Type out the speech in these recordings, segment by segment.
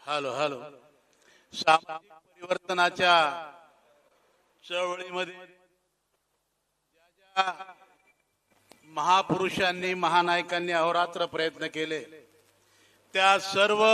Hello hello सामाजिक परिवर्तनाच्या चळवळीमध्ये ज्या ज्या महापुरुषांनी महानायकांनी अहोरात्र प्रयत्न केले त्या सर्व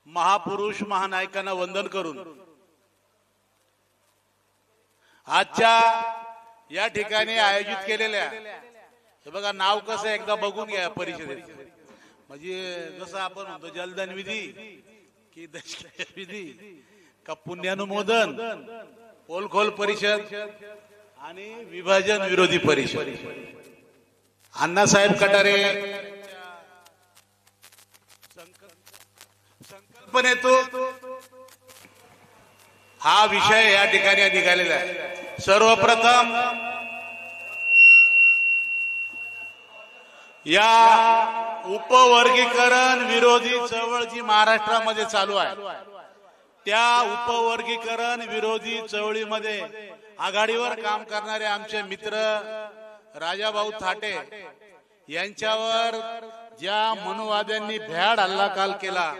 महापुरुष महानायकांना वंदन करून आजच्या या ठिकाणी आयोजित केलेल्या हे बघा नाव कसं एकदा बघून घ्या परिषदेत म्हणजे जसं आपण म्हणतो जलदान विधी की दशकाय विधी का पुण्यानुमोदन पोलखोल परिषद आणि विभाजन विरोधी परिषद अण्णासाहेब कटारे संकल्पनेतून हा विषय या ठिकाणी निघालेला आहे। सर्वप्रथम या उपवर्गीकरण विरोधी चळवळ जी महाराष्ट्रामध्ये चालू आहे त्या उपवर्गीकरण विरोधी चळवळीमध्ये आघाडीवर काम करणारे आमचे मित्र राजाभाऊ थाटे यांच्यावर ज्या मनुवाद्यांनी भ्याड हल्ला काल केला,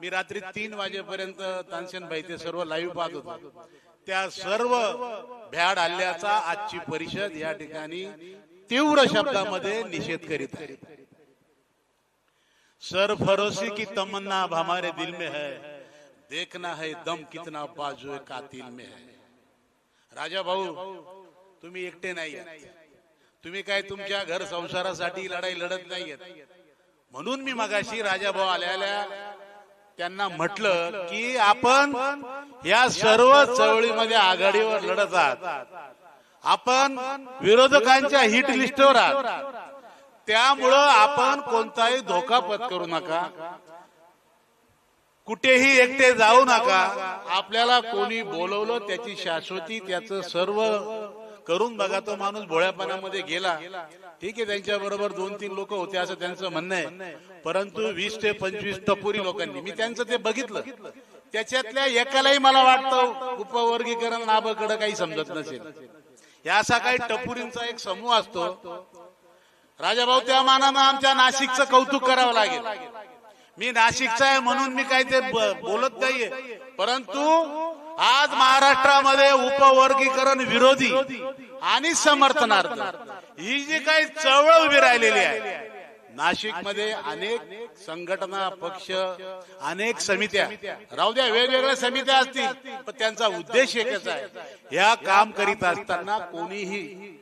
मी रात्री 3 वाजेपर्यंत तानसेनभाई ते सर्व लाईव्ह पाहत होतो, त्या सर्व भ्याड हल्ल्याचा आजची परिषद या ठिकाणी तीव्र शब्दामध्ये निषेध करीत आहे। सरफरोशी की तमन्ना अब हमारे दिल में है, देखना है दम कितना बाजुए कातिल में है। राजा भाऊ तुम्ही एकटे नाही आहेत, तुम्ही काय तुमच्या घर संसारासाठी लढाई लढत नाहीयेत, म्हणून मी मगाशी राजा भाऊ आल्या त्यांना म्हटलं की आपण या सर्व चळवळीमध्ये आघाडीवर लढत आहात, आपण विरोधकांच्या हिट लिस्टवर आहात, त्यामुळं आपण कोणताही धोका पत्करू नका, कुठेही एकटे जाऊ नका, आपल्याला कोणी बोलवलं त्याची शाश्वती त्याचं सर्व करून बघा। तो माणूस भोळ्यापणामध्ये गेला, ठीक आहे, त्यांच्या बरोबर 2-3 लोक होते असं त्यांचं म्हणणं आहे, परंतु 20 ते 25 टपोरी लोकांनी, मी त्यांचं ते बघितलं, त्याच्यातल्या एकालाही मला वाटतं उपवर्गीकरण नाबाकडे काही समजत नसेल, या असा काही टपुरींचा एक समूह असतो। राजाभाऊ त्या मानानं आमच्या नाशिकचं कौतुक करावं लागेल, मी नाशिकचा आहे म्हणून मी काही ते बोलत नाहीये, परंतु आज महाराष्ट्रामध्ये उपवर्गीकरण विरोधी आणि समर्थनार्थ ही जी काही चळवळ उभी राहिलेली आहे, नाशिकमध्ये अनेक संघटना पक्ष अनेक समित्या राहू द्या, वेगवेगळ्या समित्या असतील पण त्यांचा उद्देश एकच आहे, या काम करीत असताना कोणीही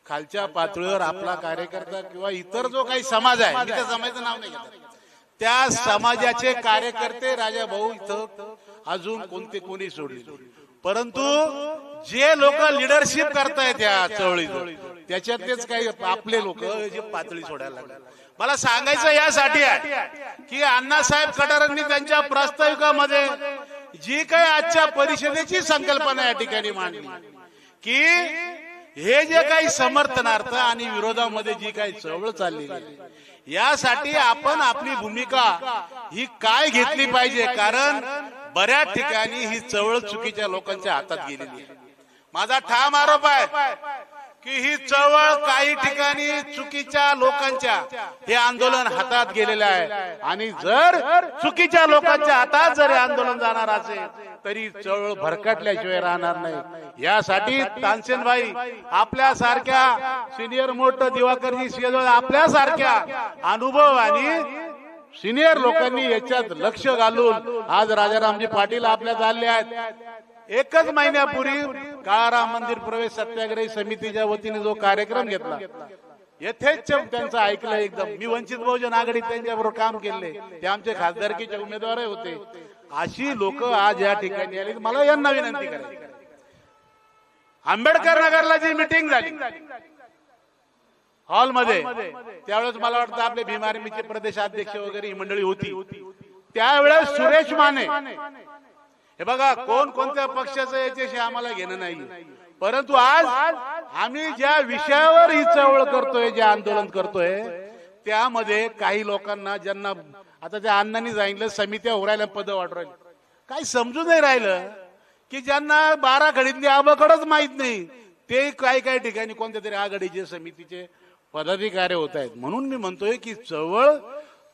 खालच्या पातळीवर आपला कार्यकर्ता किंवा इतर जो काही समाज आहे, मी त्या समाजाचं नाव नाही घेत, त्या समाजाचे कार्यकर्ते राजा भाऊ इथं अजून कोणी सोडले, परंतु जे लोक लिडरशिप करतायत या चळवळीत त्याच्यातलेच काही आपले लोक जे पातळी सोडायला लागले। मला सांगायचं यासाठी आहे की अण्णासाहेब कटारेंनी त्यांच्या प्रास्ताविकामध्ये जी काही आजच्या परिषदेची संकल्पना या ठिकाणी मांडली की हे जे काही समर्थनार्थ आणि विरोधामध्ये जी काही चळवळ चाललेली आहे यासाठी आपण आपली भूमिका ही काय घेतली पाहिजे, कारण बऱ्याच ठिकाणी ही चळवळ चुकीच्या लोकांच्या हातात गेलेली आहे। माझा ठाम आरोप आहे की ही चळवळ काही ठिकाणी चुकीच्या लोकांच्या हे आंदोलन हातात गेलेलं आहे, आणि जर चुकीच्या लोकांच्या हातात जर हे आंदोलन जाणार असेल तरी चळवळ भरकटल्याशिवाय राहणार नाही। यासाठी तानसेनभाई आपल्या सारख्या सिनियर मोठं दिवाकरजी शेजवळ आपल्या सारख्या अनुभव आणि सिनियर लोकांनी याच्यात लक्ष घालून आज राजारामजी पाटील आपल्या चालले आहेत। एकच महिन्यापूर्वी काळाराम मंदिर प्रवेश सत्याग्रही समितीच्या वतीने जो कार्यक्रम घेतला यथेच्छ त्यांचं ऐकलं एकदम, मी वंचित बहुजन आघाडीत त्यांच्याबरोबर काम केले, ते आमचे खासदारकीचे उमेदवार होते, अशी लोक आज या ठिकाणी आली। मला यांना विनंती करायची, आंबेडकर नगरला जी मीटिंग झाली हॉलमध्ये, त्यावेळेस मला वाटतं आपले भीम आर्मीचे प्रदेशाध्यक्ष वगैरे ही मंडळी होती, त्यावेळेस सुरेश माने, हे बघा कोण कोणत्या पक्षाचं याच्याशी आम्हाला घेणं नाही, परंतु आज आम्ही ज्या विषयावर ही चळवळ करतोय, जे आंदोलन करतोय त्यामध्ये काही लोकांना ज्यांना आता त्या अण्णांनी सांगितलं समित्या होरायला पद वाटू राहिली, काही समजून नाही राहिलं की ज्यांना 12 घडीतली आबाकडच माहित नाही ते काही ठिकाणी कोणत्या तरी आघाडीचे समितीचे पदाधिकारी होत आहेत। म्हणून मी म्हणतोय की चळवळ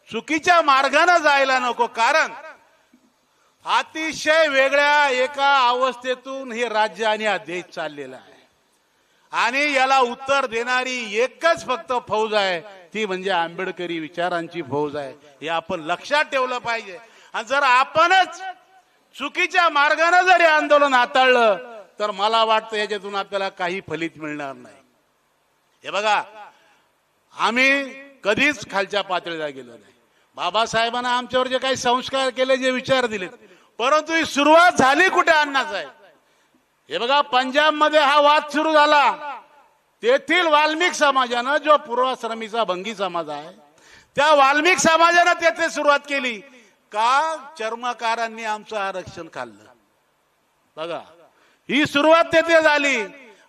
चुकीच्या मार्गाने जायला नको, कारण अतिशय वेगळ्या एका अवस्थेतून हे राज्य आणि हा देश चाललेला आहे आणि याला उत्तर देणारी एकच फक्त फौज आहे, ती म्हणजे आंबेडकरी विचारांची फौज आहे. हे आपण लक्षात ठेवलं पाहिजे. आणि जर आपणच चुकीच्या मार्गाने जरी आंदोलन हाताळलं तर मला वाटतं याच्यातून आपल्याला काही फलित मिळणार नाही. हे बघा, आम्ही कधीच खालच्या पातळीला गेलो नाही. बाबासाहेबांना आमच्यावर जे काही संस्कार केले, जे विचार दिले, परंतु ही सुरुवात झाली कुठे अण्णासाहेब? हे बघा, पंजाब मध्ये हा वाद सुरू झाला. तेथील वाल्मिक समाजानं, जो पूर्वाश्रमीचा भंगी समाज आहे, त्या वाल्मिक समाजानं तेथे सुरुवात केली का चर्मकारांनी आमचं आरक्षण खाल्लं. बघा, ही सुरुवात तेथे झाली.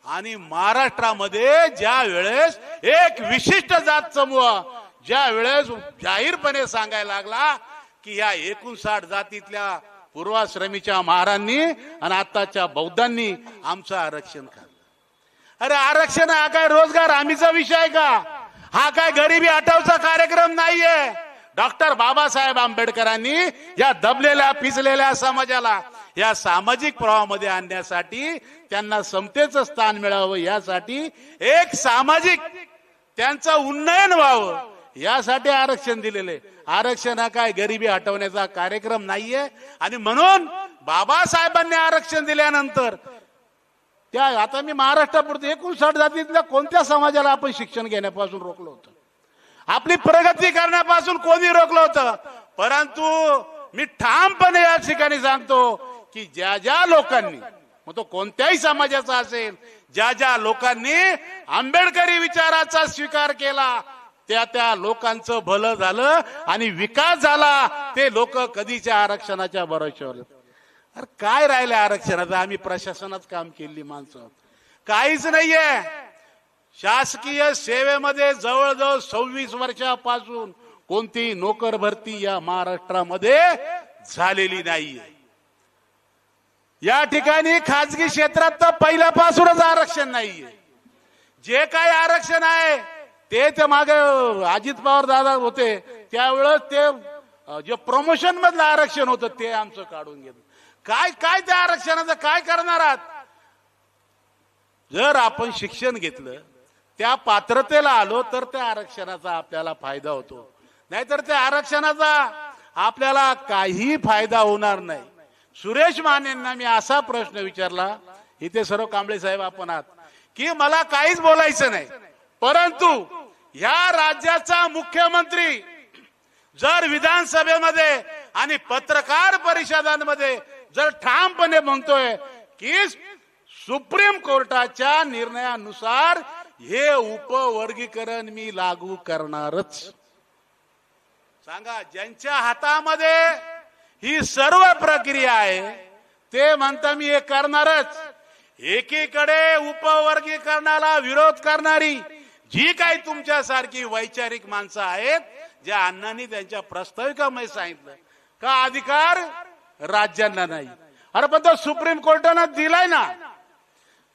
आणि महाराष्ट्रामध्ये ज्या वेळेस एक विशिष्ट जात समूह ज्या वेळेस जाहीरपणे सांगायला लागला की या 59 जातीतल्या पूर्वाश्रमीच्या महारांनी आणि आताच्या बौद्धांनी आमचं आरक्षण खाल्लं. अरे, आरक्षण हा काय रोजगार हमीचा विषय आहे का? हा काय गरिबी हटवचा कार्यक्रम नाहीये. डॉक्टर बाबासाहेब आंबेडकरांनी या दबलेल्या पिचलेल्या समाजाला या सामाजिक प्रवाहामध्ये आणण्यासाठी, त्यांना समतेचं स्थान मिळावं यासाठी, एक सामाजिक त्यांचं उन्नयन व्हावं यासाठी आरक्षण दिलेले. आरक्षण हा काय गरिबी हटवण्याचा कार्यक्रम नाहीये. आणि म्हणून बाबासाहेबांनी आरक्षण दिल्यानंतर त्या, आता मी महाराष्ट्रापुरते 59 जातीतल्या कोणत्या समाजाला आपण शिक्षण घेण्यापासून रोखलं होतं? आपली प्रगती करण्यापासून कोणी रोखलं होतं? परंतु मी ठामपणे या ठिकाणी सांगतो की ज्या ज्या लोकांनी, मग तो कोणत्याही समाजाचा असेल, ज्या ज्या लोकांनी आंबेडकरी विचाराचा स्वीकार केला, त्या त्या लोकांचं भलं झालं आणि विकास झाला. ते लोक कधीच्या आरक्षणाच्या भरोश्यावर. अरे, काय राहिलं आरक्षणाचं? आम्ही प्रशासनात काम केली माणसं, काहीच नाहीये. शासकीय सेवेमध्ये जवळजवळ 26 वर्षापासून कोणती नोकर भरती या महाराष्ट्रामध्ये झालेली नाहीये. या ठिकाणी खाजगी क्षेत्रात तर पहिल्यापासूनच आरक्षण नाहीये. जे काही आरक्षण आहे ते मागे अजित पवार दादा होते त्यावेळेस ते जे प्रमोशन मधलं आरक्षण होतं ते आमचं काढून घेतलं. काय काय त्या आरक्षणाचं काय करणार आहात? जर आपण शिक्षण घेतलं, त्या पात्रतेला आलो तर त्या आरक्षणाचा आपल्याला फायदा होतो, नाहीतर त्या आरक्षणाचा आपल्याला काही फायदा होणार नाही. सुरेश मानेंना मी असा प्रश्न विचारला, इथे सर्व कांबळे साहेब आपण आहात, की मला काहीच बोलायचं नाही, परंतु या राज्याचा मुख्यमंत्री जर विधानसभेमध्ये आणि पत्रकार परिषदांमध्ये जर ठामपणे म्हणतोय की सुप्रीम कोर्टाच्या निर्णयानुसार हे उपवर्गीकरण मी लागू करणारच, सांगा, ज्यांच्या हातामध्ये ही सर्व प्रक्रिया आहे ते म्हणता मी हे करणारच. एकीकडे उपवर्गीकरणाला विरोध करणारी जी काही तुमच्यासारखी वैचारिक माणसं आहेत, ज्या अण्णांनी त्यांच्या प्रस्ताविकामध्ये सांगितलं का अधिकार राज्यांना नाही. अरे, पण तो सुप्रीम कोर्टानं दिलाय ना.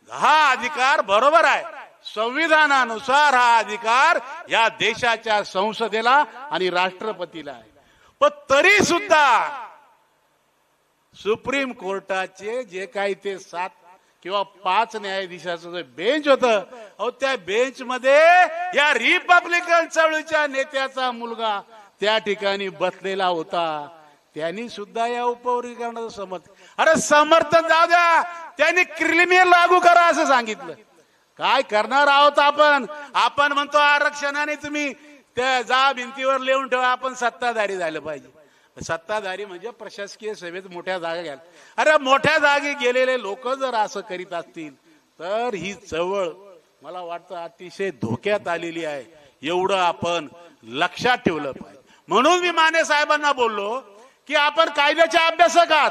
हा अधिकार बरोबर आहे, संविधानानुसार हा अधिकार या देशाच्या संसदेला आणि राष्ट्रपतीला आहे. पण तरी सुद्धा सुप्रीम कोर्टाचे जे काही ते 7 किंवा 5 न्यायाधीशाचं जे बेंच होतं, अहो त्या बेंच मध्ये या रिपब्लिकन चळवळीच्या नेत्याचा मुलगा त्या ठिकाणी बसलेला होता. त्यांनी सुद्धा या उपवर्गीकरणाचं समर्थन, अरे समर्थन जाऊ द्या, त्यांनी क्रिमिनल लागू करा असं सांगितलं. काय करणार आहोत आपण? आपण म्हणतो आरक्षणाने तुम्ही त्या जा भिंतीवर लिहून ठेवा, आपण सत्ताधारी झालं पाहिजे. सत्ताधारी म्हणजे प्रशासकीय सेवेत मोठ्या जागा घ्याल. अरे, मोठ्या जागी गेलेले लोक जर असं करीत असतील तर ही चळवळ मला वाटतं अतिशय धोक्यात आलेली आहे. एवढं आपण लक्षात ठेवलं पाहिजे. म्हणून मी माने साहेबांना बोललो की आपण कायद्याच्या अभ्यासक आहात,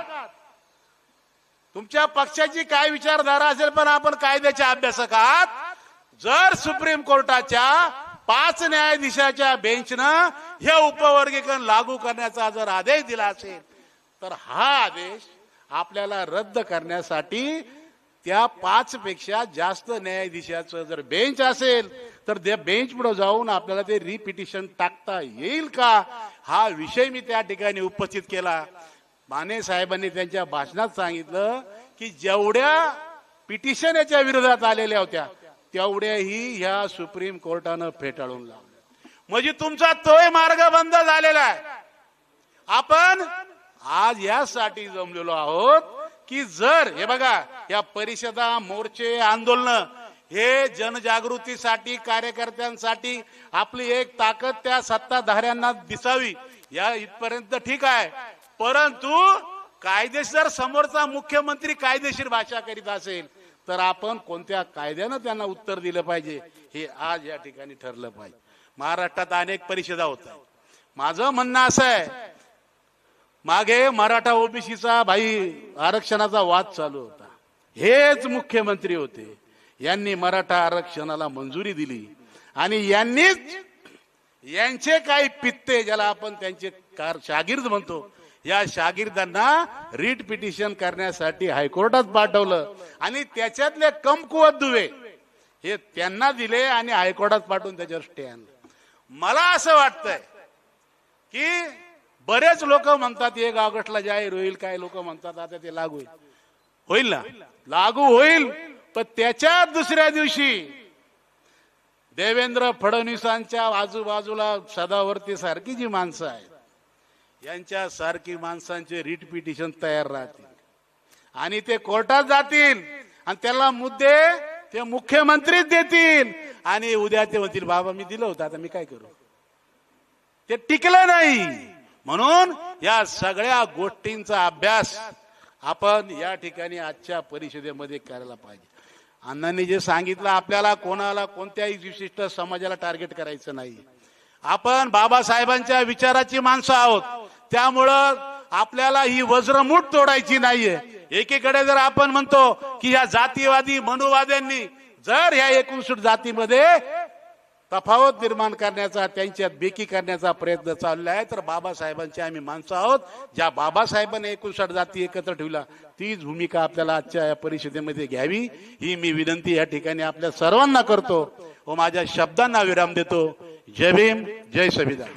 तुमच्या पक्षाची काय विचारधारा असेल, पण आपण कायद्याच्या अभ्यासक आहात. जर सुप्रीम कोर्टाच्या 5 न्यायाधीशाच्या बेंचनं हे उपवर्गीकरण लागू करण्याचा जर आदेश दिला असेल तर हा आदेश आपल्याला रद्द करण्यासाठी त्या 5 पेक्षा जास्त न्यायाधीशाचं जर बेंच असेल तर त्या बेंच पुढे जाऊन आपल्याला ते रिपिटिशन टाकता येईल का, हा विषय मी त्या ठिकाणी उपस्थित केला. माने साहेबांनी त्यांच्या भाषणात सांगितलं की जेवढ्या पिटिशन याच्या विरोधात आलेल्या होत्या तेवढ्याही ह्या सुप्रीम कोर्टानं फेटाळून लावल्या. म्हणजे तुमचा तोय मार्ग बंद झालेला आहे. आपण आज यासाठी जमलेलो आहोत की जर हे बघा या परिषदा, मोर्चे, आंदोलन हे जनजागृतीसाठी, कार्यकर्त्यांसाठी आपली एक ताकद त्या सत्ताधाऱ्यांना दिसावी या इथपर्यंत ठीक आहे. परंतु कायदेशीर समोरचा मुख्यमंत्री कायदेशीर भाषा करीत असेल तर आपण कोणत्या कायद्यानं त्यांना उत्तर दिलं पाहिजे हे आज या ठिकाणी ठरलं पाहिजे. महाराष्ट्रात अनेक परिषदा होत आहेत. माझं म्हणणं असं आहे, मागे मराठा ओबीसीचा आरक्षणाचा वाद चालू होता. हेच मुख्यमंत्री होते, यांनी मराठा आरक्षणाला मंजुरी दिली आणि यांनीच यांचे काही पित्ते ज्याला आपण त्यांचे शागिर्द म्हणतो या शागिर्दांना रीट पिटिशन करण्यासाठी हायकोर्टात पाठवलं आणि त्याच्यातले कमकुवत दुवे हे त्यांना दिले आणि हायकोर्टात पाठवून त्याच्यावर स्टे आणलं. मला असं वाटतंय की बरेच लोक म्हणतात 1 ऑगस्टला जाहीर होईल, काही लोक म्हणतात आता ते लागू होईल ना, लागू होईल. पण त्याच्या दुसऱ्या दिवशी देवेंद्र फडणवीसांच्या आजूबाजूला सदावर्ती सारखी जी माणसं आहेत यांच्या सारखी माणसांचे रीट पिटिशन तयार राहतील आणि ते कोर्टात जातील आणि त्याला मुद्दे ते मुख्यमंत्रीच देतील आणि उद्या ते म्हणतील बाबा मी दिलं होतं आता मी काय करू. ते टिकलं नाही. म्हणून या सगळ्या गोष्टींचा अभ्यास आपण या ठिकाणी आजच्या परिषदेमध्ये करायला पाहिजे. अण्णांनी जे सांगितलं आपल्याला कोणाला कोणत्याही विशिष्ट समाजाला टार्गेट करायचं नाही. आपण बाबासाहेबांच्या विचाराची माणसं आहोत, त्यामुळं आपल्याला ही वज्रमूठ तोडायची नाहीये. एकीकडे जर आपण म्हणतो की या जातीवादी मनुवाद्यांनी जर या 59 जातीमध्ये तफावत निर्माण करण्याचा, त्यांच्यात बेकी करण्याचा प्रयत्न चालला आहे तर बाबासाहेबांचे आम्ही माणसं आहोत. ज्या बाबासाहेबांनी 59 जाती एकत्र ठेवला तीच भूमिका आपल्याला आजच्या या परिषदेमध्ये घ्यावी ही मी विनंती या ठिकाणी आपल्या सर्वांना करतो व माझ्या शब्दांना विराम देतो. जय भीम, जय संविधान.